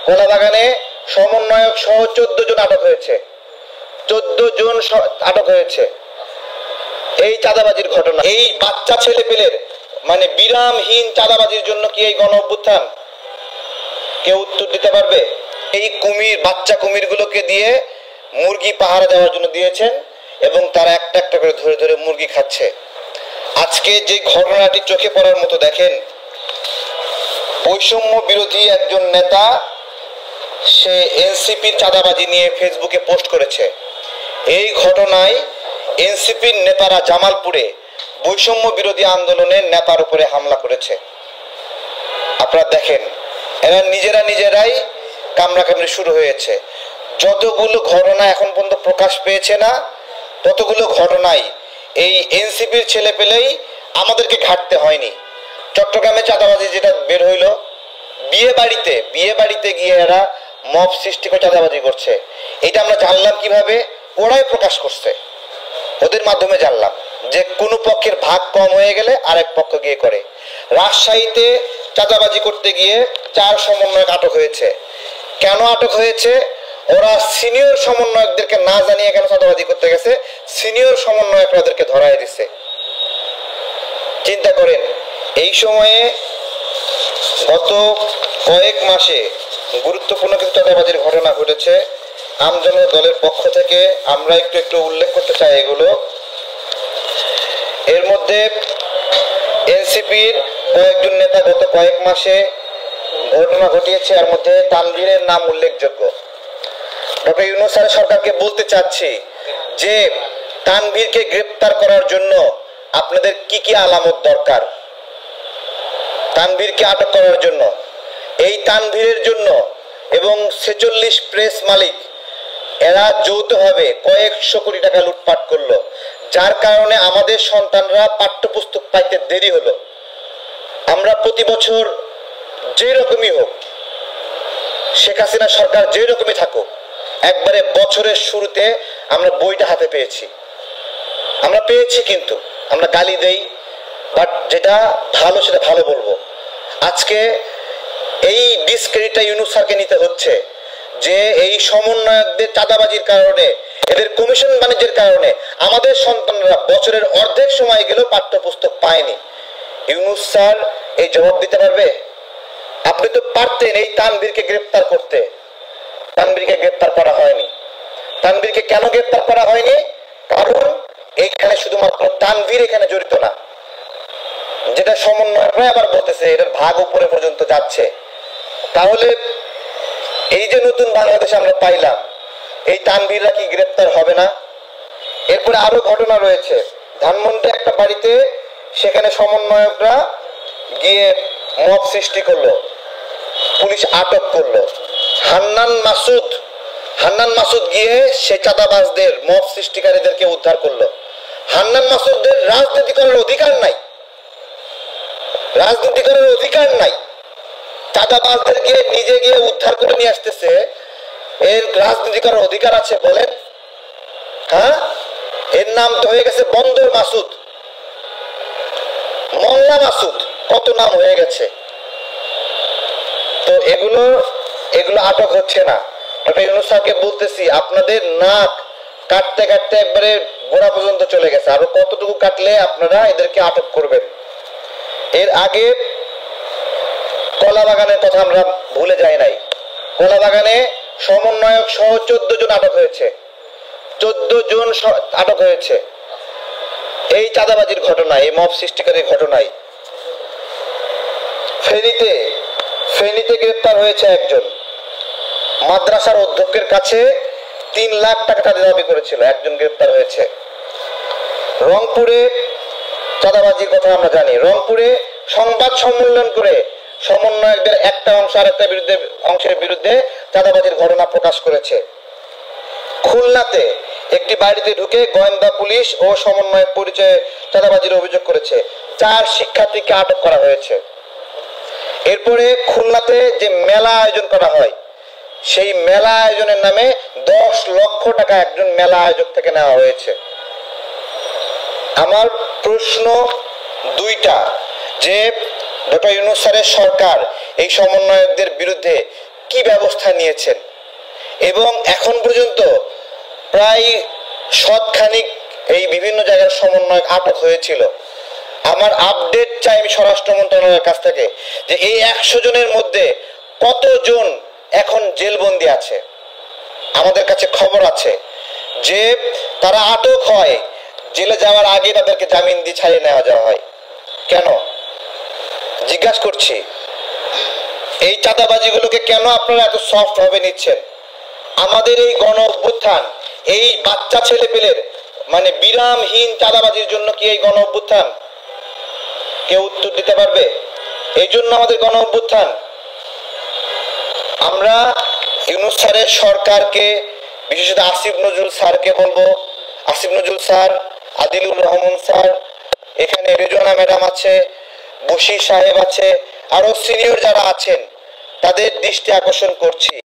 কলাবাগানে সমন্বয়ক সহ 14 জন আটক হয়েছে। 14 জন আটক হয়েছে এই চাঁদাবাজির ঘটনা। এই বাচ্চা ছেলে পেলের মানে বিরামহীন চাঁদাবাজির জন্য কি এই গণ অভ্যুত্থান? কেউ উত্তর দিতে পারবে? এই কুমির, বাচ্চা কুমিরগুলোকে দিয়ে মুরগি পাহারা দেওয়ার জন্য দিয়েছেন এবং তারা একটা একটা করে ধরে ধরে মুরগি খাচ্ছে। আজকে যে ঘটনাটি চোখে পড়ার মতো, দেখেন, বৈষম্য বিরোধী একজন নেতা সে এনসিপির চাঁদাবাজি নিয়ে ফেসবুকে পোস্ট করেছে। এই ঘটনায় এনসিপির নেতারা জামালপুরে বৈষম্য বিরোধী আন্দোলনের নেতার উপরে হামলা করেছে। আপনারা দেখেন, এরা নিজেরাই কামড়াকামড়ি শুরু হয়েছে। যতগুলো ঘটনা এখন পর্যন্ত প্রকাশ পেয়েছে না, ততগুলো ঘটনায় এই এনসিপির ছেলে পেলেই আমাদেরকে ঘাটতে হয়নি। চট্টগ্রামে চাঁদাবাজি যেটা বের হইল, বিয়ে বাড়িতে গিয়ে এরা মব সৃষ্টি করে চাঁদাবাজি করছে। এটা আমরা জানলাম কিভাবে? ওরাই প্রকাশ করছে, ওদের মাধ্যমে জানলাম যে কোনো পক্ষের ভাগ কম হয়ে গেলে আরেক পক্ষ গিয়ে করে। রাজশাহীতে চাঁদাবাজি করতে গিয়ে 4 সমন্বয়ক আটক হয়েছে। কেন আটক হয়েছে? ওরা সিনিয়র সমন্বয়কদেরকে না জানিয়ে কেন চাঁদাবাজি করতে গেছে, সিনিয়র সমন্বয়করা ওদেরকে ধরায় দিচ্ছে। চিন্তা করেন, এই সময়ে গত কয়েক মাসে গুরুত্বপূর্ণ কিছু চাঁদাবাজির ঘটনা ঘটেছে। আমজনতা দলের পক্ষ থেকে আমরা একটু উল্লেখ করতে চাই এগুলো। এর মধ্যে এনসিপির কয়েকজন নেতা গত কয়েক মাসে ঘটনা ঘটিয়েছে, এর মধ্যে তানভীরের নাম উল্লেখযোগ্য। ডক্টর ইউনূস স্যার সরকারকে বলতে চাচ্ছি যে তানভীরকে গ্রেপ্তার করার জন্য আপনাদের কি কি আলামত দরকার? তানভীরকে আটক করার জন্য, এই তানভীরের জন্য এবং 46 প্রেস মালিক এরা যৌথভাবে কয়েকশো কোটি টাকা লুটপাট করলো, যার কারণে আমাদের সন্তানরা পাঠ্যপুস্তক পাইতে দেরি হলো। আমরা প্রতি বছর যে রকমই হোক, শেখ হাসিনা সরকার যে রকমই থাকুক, একবারে বছরের শুরুতে আমরা বইটা হাতে পেয়েছি। কিন্তু আমরা গালি দেই, বাট যেটা ভালো সেটা ভালো বলবো। আজকে এই ডিসক্রেডিটটা ইউনূস স্যারকে নিতে হচ্ছে যে এই সমন্বয়কদের চাঁদাবাজির কারণে, এদের কমিশন বাণিজ্যের কারণে আমাদের সন্তানরা বছরের অর্ধেক সময় গেলেও পাঠ্যপুস্তক পায়নি। ইউনূস স্যার এই জবাব দিতে পারবে? আপনি তো পারতেন এই তানভীরকে গ্রেপ্তার করতে। তানভীরকে গ্রেপ্তার করা হয়নি। তানভীরকে কেন গ্রেপ্তার করা হয়নি? কারণ এইখানে শুধুমাত্র তানভীর এখানে জড়িত না, যেটা সমন্বয়করা আবার বলতেছে এটার ভাগ উপরে পর্যন্ত যাচ্ছে। তাহলে এই যে নতুন বাংলাদেশ আমরা পাইলাম, এই তানভীররা কি গ্রেপ্তার হবে না? এরপরে আরো ঘটনা রয়েছে। ধানমন্ডি একটা বাড়িতে, সেখানে সমন্বয়করা গিয়ে মব সৃষ্টি করলো, পুলিশ আটক করলো। হান্নান মাসুদ গিয়ে সে চাঁদাবাজদের, মব সৃষ্টিকারীদেরকে উদ্ধার করলো। হান্নান মাসুদের রাজনীতি করার অধিকার নাই, চাঁদাবাজদেরকে নিজে গিয়ে উদ্ধার করে নিয়ে আসতেছে। এর রাজনীতি করার অধিকার আছে বলেন? হ্যাঁ, এর নাম তো হয়ে গেছে বন্দর মাসুদ, মোল্লা মাসুদ, কত নাম হয়ে গেছে। তো এগুলো আটক হচ্ছে না। ইউনূস স্যারকে বলতেছি, আপনাদের নাক কাটতে কাটতে একবারে গোড়া পর্যন্ত চলে গেছে, আরো কতটুকু কাটলে আপনারা এদেরকে আটক করবেন? এর আগে কলাবাগানের কথা আমরা ভুলে যাই নাই। কলাবাগানে সমন্বয়ক সহ 14 জন আটক হয়েছে। 14 জন আটক হয়েছে এই চাঁদাবাজির ঘটনায়, এই মব সৃষ্টিকারীর ঘটনায়। ফেনীতে গ্রেপ্তার হয়েছে একজন, মাদ্রাসার অধ্যক্ষের কাছে 3 লাখ টাকা দাবি করেছিল, একজন গ্রেপ্তার হয়েছে। রংপুরে চাঁদাবাজির কথা আমরা জানি। রংপুরে সংবাদ সম্মেলন করে সমন্বয়কদের একটা অংশ আরেকটা অংশের বিরুদ্ধে চাঁদাবাজির ঘটনা প্রকাশ করেছে। খুলনাতে একটি বাড়িতে ঢুকে গোয়েন্দা পুলিশ ও সমন্বয়ক পরিচয়ে চাঁদাবাজির অভিযোগ করেছে। 4 শিক্ষার্থীকে আটক করা হয়েছে। এরপরে খুলনাতে যে মেলা আয়োজন করা হয়, সেই মেলা আয়োজনের নামে 10 লক্ষ টাকা একজন মেলা আয়োজক থেকে নেওয়া হয়েছে। আমার প্রশ্ন দুইটা, যে ডক্টর ইউনূস স্যারের সরকার এই সমন্বয়কদের বিরুদ্ধে কি ব্যবস্থা নিয়েছেন এবং এখন পর্যন্ত প্রায় শতখানিক এই বিভিন্ন জায়গার সমন্বয়ক আটক হয়েছিল। আমার আপডেট চাই আমি স্বরাষ্ট্র মন্ত্রণালয়ের কাছ থেকে যে এই 100 জনের মধ্যে কতজন এখন জেলবন্দি আছে। আমাদের কাছে খবর আছে যে তারা আটক হয়, জেলে যাওয়ার আগে তাদেরকে জামিন দিয়ে ছাড়িয়ে নেওয়া যাওয়া হয়। কেন জিজ্ঞাসা করছি, এই চাঁদাবাজিগুলোকে কেন আপনারা এত সফট ভাবে নিচ্ছেন? আমাদের এই গণ অভ্যুত্থান, এই বাচ্চা ছেলে পেলের মানে বিরামহীন চাঁদাবাজির জন্য কি এই গণ অভ্যুত্থান? কেউ উত্তর দিতে পারবে? এই জন্য আমাদের গণ অভ্যুত্থান। আমরা ইউনূস স্যারের সরকারকে, বিশেষত আসিফ নজরুল স্যারকে বলবো, আসিফ নজরুল স্যার, আদিলুর রহমান স্যার, এখানে রেজওয়ানা ম্যাডাম আছে, বশির সাহেব আছে, আরো সিনিয়র যারা আছেন, তাদের দৃষ্টি আকর্ষণ করছি